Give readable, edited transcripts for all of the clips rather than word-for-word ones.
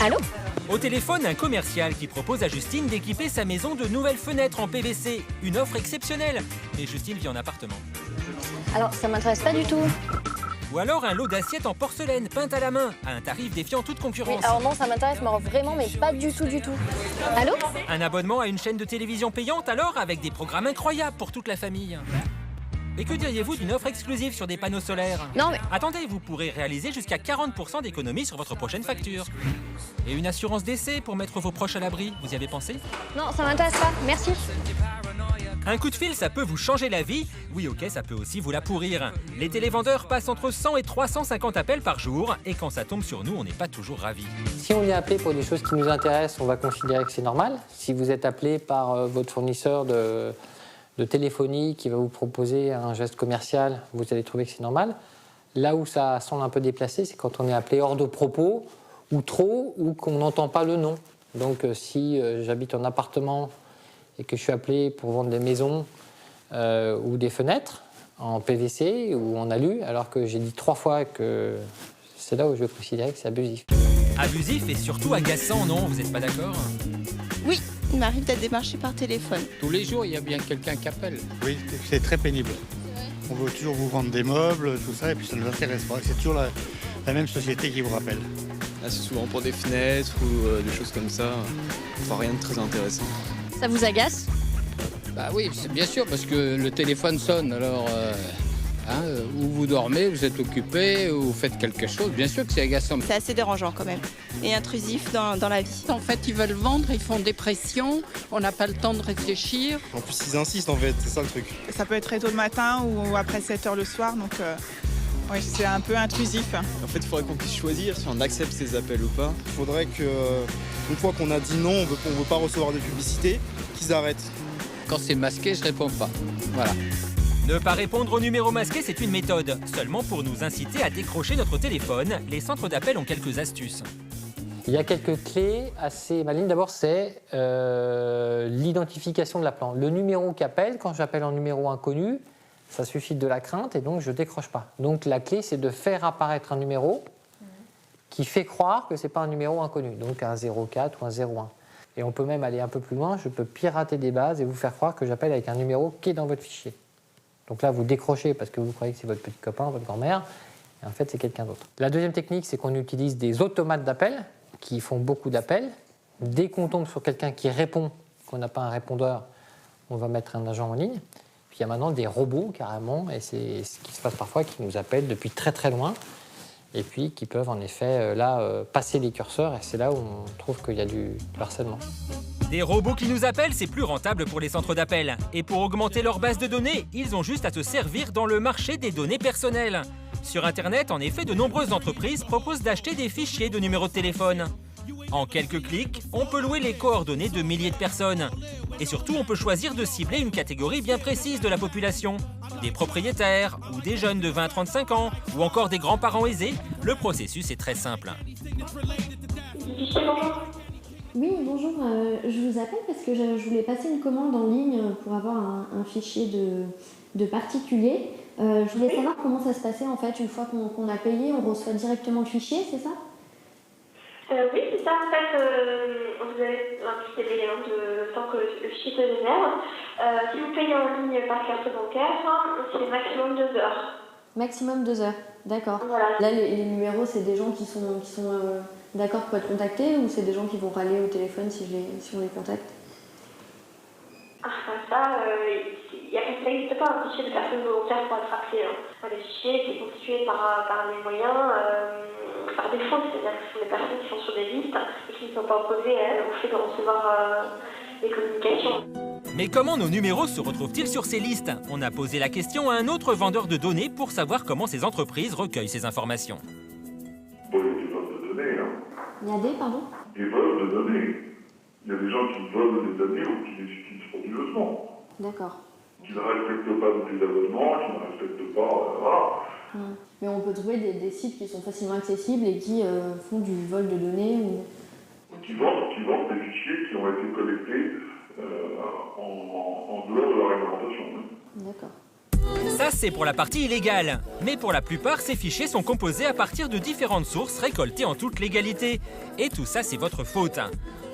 Allô? Au téléphone, un commercial qui propose à Justine d'équiper sa maison de nouvelles fenêtres en PVC. Une offre exceptionnelle. Mais Justine vit en appartement. Alors, ça m'intéresse pas du tout. Ou alors un lot d'assiettes en porcelaine peintes à la main, à un tarif défiant toute Oui, concurrence. alors non, ça m'intéresse, mais vraiment, mais pas du tout, du tout. Allô? Un abonnement à une chaîne de télévision payante alors, avec des programmes incroyables pour toute la famille. Et que diriez-vous d'une offre exclusive sur des panneaux solaires? Non, mais... Attendez, vous pourrez réaliser jusqu'à 40% d'économie sur votre prochaine facture. Et une assurance d'essai pour mettre vos proches à l'abri, vous y avez pensé? Non, ça m'intéresse pas, merci. Un coup de fil, ça peut vous changer la vie. Oui, ok, ça peut aussi vous la pourrir. Les télévendeurs passent entre 100 et 350 appels par jour. Et quand ça tombe sur nous, on n'est pas toujours ravis. Si on est appelé pour des choses qui nous intéressent, on va considérer que c'est normal. Si vous êtes appelé par votre fournisseur de téléphonie qui va vous proposer un geste commercial, vous allez trouver que c'est normal. Là où ça semble un peu déplacé, c'est quand on est appelé hors de propos, ou trop, ou qu'on n'entend pas le nom. Donc si j'habite en appartement et que je suis appelé pour vendre des maisons ou des fenêtres en PVC ou en alu, alors que j'ai dit 3 fois que c'est là où je vais considérer que c'est abusif. Abusif et surtout agaçant, non? Vous n'êtes pas d'accord? Oui, il m'arrive d'être démarché par téléphone. Tous les jours, il y a bien quelqu'un qui appelle. Oui, c'est très pénible. On veut toujours vous vendre des meubles, tout ça, et puis ça ne nous intéresse pas. C'est toujours la même société qui vous rappelle. Là, c'est souvent pour des fenêtres ou des choses comme ça. Enfin, rien de très intéressant. Ça vous agace? Bah oui, c'est bien sûr, parce que le téléphone sonne, alors ou vous dormez, vous êtes occupé, ou vous faites quelque chose, bien sûr que c'est agaçant. C'est assez dérangeant quand même, et intrusif dans la vie. En fait, ils veulent vendre, ils font des pressions, on n'a pas le temps de réfléchir. En plus, ils insistent en fait, c'est ça le truc. Ça peut être très tôt le matin ou après 7h le soir, donc ouais, c'est un peu intrusif. En fait, il faudrait qu'on puisse choisir si on accepte ces appels ou pas. Il faudrait qu'une fois qu'on a dit non, on veut pas recevoir de publicité, qu'ils arrêtent. Quand c'est masqué, je réponds pas. Voilà. Ne pas répondre au numéro masqué, c'est une méthode. Seulement pour nous inciter à décrocher notre téléphone, les centres d'appel ont quelques astuces. Il y a quelques clés assez malines. D'abord, c'est l'identification de l'appelant. Le numéro qu'appelle, quand j'appelle en numéro inconnu, ça suscite de la crainte et donc je ne décroche pas. Donc la clé, c'est de faire apparaître un numéro qui fait croire que ce n'est pas un numéro inconnu, donc un 04 ou un 01. Et on peut même aller un peu plus loin, je peux pirater des bases et vous faire croire que j'appelle avec un numéro qui est dans votre fichier. Donc là, vous décrochez parce que vous croyez que c'est votre petit copain, votre grand-mère, et en fait, c'est quelqu'un d'autre. La deuxième technique, c'est qu'on utilise des automates d'appel qui font beaucoup d'appels. Dès qu'on tombe sur quelqu'un qui répond, qu'on n'a pas un répondeur, on va mettre un agent en ligne. Puis il y a maintenant des robots carrément, et c'est ce qui se passe parfois, qui nous appellent depuis très très loin, et puis qui peuvent en effet passer les curseurs, et c'est là où on trouve qu'il y a du harcèlement. Des robots qui nous appellent, c'est plus rentable pour les centres d'appel. Et pour augmenter leur base de données, ils ont juste à se servir dans le marché des données personnelles. Sur Internet, en effet, de nombreuses entreprises proposent d'acheter des fichiers de numéros de téléphone. En quelques clics, on peut louer les coordonnées de milliers de personnes. Et surtout, on peut choisir de cibler une catégorie bien précise de la population. Des propriétaires, ou des jeunes de 20 à 35 ans, ou encore des grands-parents aisés. Le processus est très simple. Oui, bonjour. Je vous appelle parce que je voulais passer une commande en ligne pour avoir un fichier de particulier. Je voulais savoir comment ça se passait en fait. Une fois qu'on a payé, on reçoit directement le fichier, c'est ça? Oui, c'est ça. En fait, vous avez un petit délai de temps que le fichier se génère. Si vous payez en ligne par carte bancaire, c'est maximum 2 heures. Maximum 2 heures, d'accord. Voilà. Là, les numéros, c'est des gens qui sont d'accord pour être contactés ou c'est des gens qui vont râler au téléphone si on les contacte? Ça n'existe pas un fichier de personnes volontaires pour être appelé. Le fichier est constitué par les moyens, par défaut, c'est-à-dire que ce sont des personnes qui sont sur des listes et qui ne sont pas opposées au fait de recevoir des communications. Mais comment nos numéros se retrouvent-ils sur ces listes? On a posé la question à un autre vendeur de données pour savoir comment ces entreprises recueillent ces informations. Il y a des vols de données. Il y a des, pardon? Des vols de données. Il y a des gens qui volent des données ou qui les utilisent frauduleusement. D'accord. Qui ne respectent pas des abonnements, qui ne respectent pas... voilà. Mais on peut trouver des sites qui sont facilement accessibles et qui font du vol de données ou... Qui vendent des fichiers qui ont été collectés en dehors de la réglementation. D'accord. Ça, c'est pour la partie illégale. Mais pour la plupart, ces fichiers sont composés à partir de différentes sources récoltées en toute légalité. Et tout ça, c'est votre faute.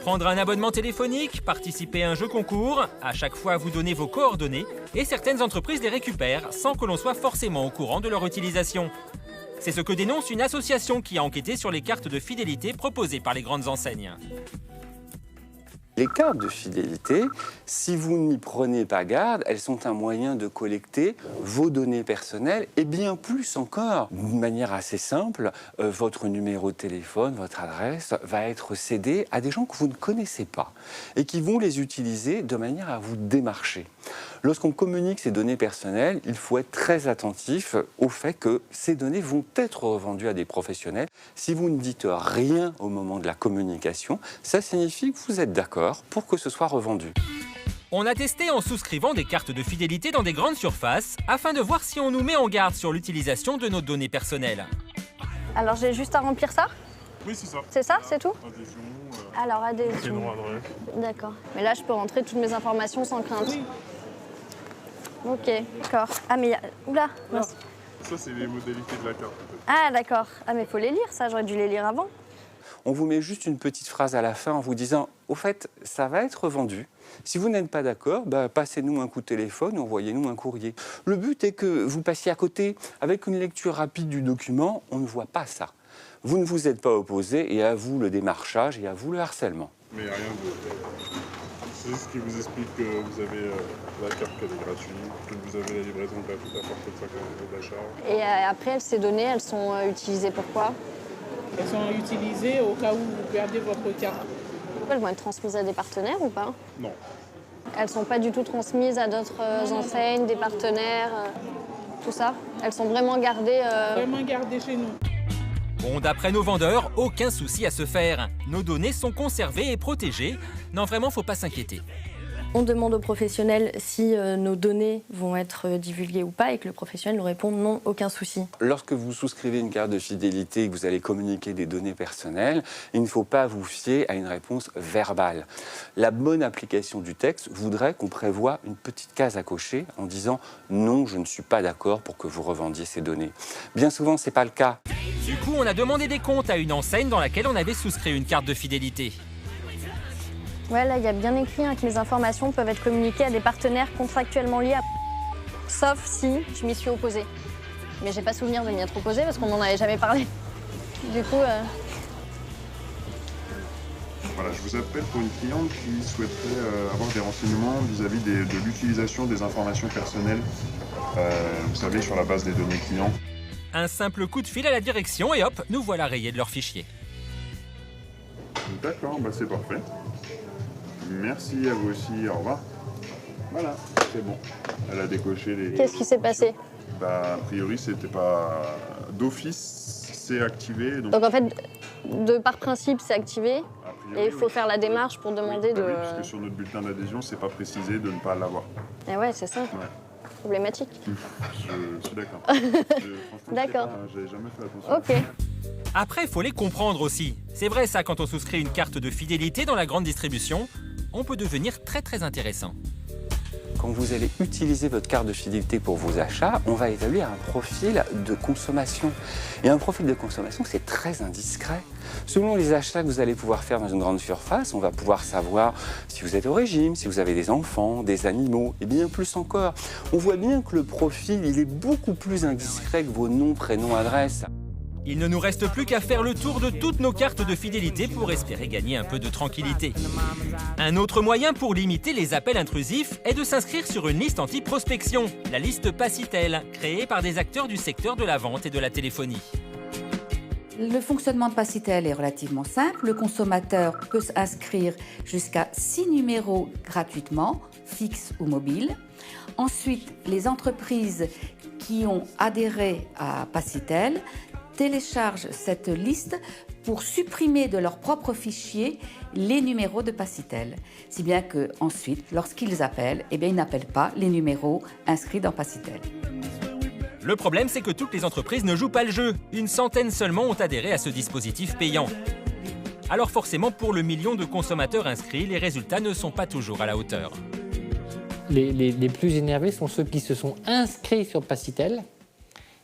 Prendre un abonnement téléphonique, participer à un jeu concours, à chaque fois vous donnez vos coordonnées et certaines entreprises les récupèrent sans que l'on soit forcément au courant de leur utilisation. C'est ce que dénonce une association qui a enquêté sur les cartes de fidélité proposées par les grandes enseignes. Les cartes de fidélité, si vous n'y prenez pas garde, elles sont un moyen de collecter vos données personnelles et bien plus encore, d'une manière assez simple, votre numéro de téléphone, votre adresse va être cédé à des gens que vous ne connaissez pas et qui vont les utiliser de manière à vous démarcher. Lorsqu'on communique ces données personnelles, il faut être très attentif au fait que ces données vont être revendues à des professionnels. Si vous ne dites rien au moment de la communication, ça signifie que vous êtes d'accord pour que ce soit revendu. On a testé en souscrivant des cartes de fidélité dans des grandes surfaces afin de voir si on nous met en garde sur l'utilisation de nos données personnelles. Alors j'ai juste à remplir ça? Oui, c'est ça. C'est ça, c'est tout? Adhésion. Alors adhésion. Prénom, adresse. D'accord. Mais là je peux rentrer toutes mes informations sans crainte. Oui. Ok, d'accord. Ah mais oula. Ah, ça c'est les modalités de la carte. Ah d'accord. Ah mais faut les lire ça, j'aurais dû les lire avant. On vous met juste une petite phrase à la fin en vous disant « Au fait, ça va être vendu. Si vous n'êtes pas d'accord, passez-nous un coup de téléphone ou envoyez-nous un courrier. » Le but est que vous passiez à côté. Avec une lecture rapide du document, on ne voit pas ça. Vous ne vous êtes pas opposé et à vous le démarchage et à vous le harcèlement. Mais rien de... C'est ce qui vous explique que vous avez la carte qui est gratuite, que vous avez la livraison gratuite à partir de 50 € d'achat. Et après, ces données, elles sont utilisées pour quoi? Elles sont utilisées au cas où vous perdez votre carte. Elles vont être transmises à des partenaires ou pas? Non. Elles sont pas du tout transmises à d'autres enseignes, des partenaires, tout ça? Elles sont vraiment gardées... Vraiment gardées chez nous. Bon, d'après nos vendeurs, aucun souci à se faire. Nos données sont conservées et protégées. Non, vraiment, faut pas s'inquiéter. On demande aux professionnels si nos données vont être divulguées ou pas et que le professionnel nous répond non, aucun souci. Lorsque vous souscrivez une carte de fidélité et que vous allez communiquer des données personnelles, il ne faut pas vous fier à une réponse verbale. La bonne application du texte voudrait qu'on prévoie une petite case à cocher en disant « non, je ne suis pas d'accord pour que vous revendiez ces données ». Bien souvent, ce n'est pas le cas. Du coup, on a demandé des comptes à une enseigne dans laquelle on avait souscrit une carte de fidélité. Ouais, là, il y a bien écrit que les informations peuvent être communiquées à des partenaires contractuellement liés à... Sauf si je m'y suis opposée. Mais j'ai pas souvenir de m'y être opposée parce qu'on n'en avait jamais parlé. Du coup... Voilà, je vous appelle pour une cliente qui souhaiterait avoir des renseignements vis-à-vis de l'utilisation des informations personnelles, vous savez, sur la base des données clients. Un simple coup de fil à la direction et hop, nous voilà rayés de leur fichier. D'accord, c'est parfait. Merci à vous aussi, au revoir. Voilà, c'est bon. Elle a décoché les... Qu'est-ce qui s'est passé? A priori, c'était pas... D'office, c'est activé. Donc en fait, par principe, c'est activé. Et il faut faire la démarche pour demander de... Oui, parce que sur notre bulletin d'adhésion, c'est pas précisé de ne pas l'avoir. Et ouais, c'est ça. Ouais. Problématique. Je suis d'accord. D'accord. J'avais jamais fait attention. Ok. Après, il faut les comprendre aussi. C'est vrai ça, quand on souscrit une carte de fidélité dans la grande distribution, on peut devenir très intéressant. Quand vous allez utiliser votre carte de fidélité pour vos achats, on va établir un profil de consommation. Et un profil de consommation, c'est très indiscret. Selon les achats que vous allez pouvoir faire dans une grande surface, on va pouvoir savoir si vous êtes au régime, si vous avez des enfants, des animaux, et bien plus encore. On voit bien que le profil, il est beaucoup plus indiscret que vos noms, prénoms, adresses. Il ne nous reste plus qu'à faire le tour de toutes nos cartes de fidélité pour espérer gagner un peu de tranquillité. Un autre moyen pour limiter les appels intrusifs est de s'inscrire sur une liste anti-prospection, la liste Pacitel, créée par des acteurs du secteur de la vente et de la téléphonie. Le fonctionnement de Pacitel est relativement simple. Le consommateur peut s'inscrire jusqu'à 6 numéros gratuitement, fixes ou mobiles. Ensuite, les entreprises qui ont adhéré à Pacitel téléchargent cette liste pour supprimer de leur propre fichier les numéros de Pacitel. Si bien qu'ensuite, lorsqu'ils appellent, ils n'appellent pas les numéros inscrits dans Pacitel. Le problème, c'est que toutes les entreprises ne jouent pas le jeu. Une centaine seulement ont adhéré à ce dispositif payant. Alors forcément, pour le million de consommateurs inscrits, les résultats ne sont pas toujours à la hauteur. les plus énervés sont ceux qui se sont inscrits sur Passitel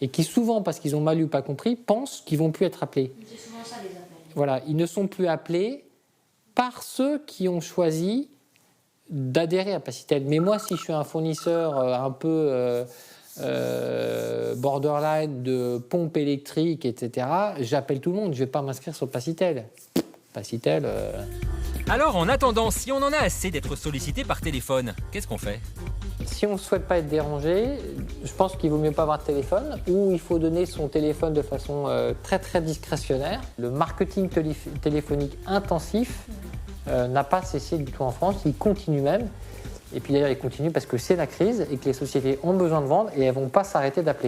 et qui souvent, parce qu'ils ont mal lu ou pas compris, pensent qu'ils ne vont plus être appelés. C'est souvent ça les appels. Voilà, ils ne sont plus appelés par ceux qui ont choisi d'adhérer à Passitel. Mais moi, si je suis un fournisseur un peu borderline de pompes électriques, etc., j'appelle tout le monde, je ne vais pas m'inscrire sur Passitel. Passitel... Alors, en attendant, si on en a assez d'être sollicité par téléphone, qu'est-ce qu'on fait? Si on ne souhaite pas être dérangé, je pense qu'il vaut mieux pas avoir de téléphone ou il faut donner son téléphone de façon très très discrétionnaire. Le marketing téléphonique intensif n'a pas cessé du tout en France, il continue même. Et puis d'ailleurs, il continue parce que c'est la crise et que les sociétés ont besoin de vendre et elles ne vont pas s'arrêter d'appeler.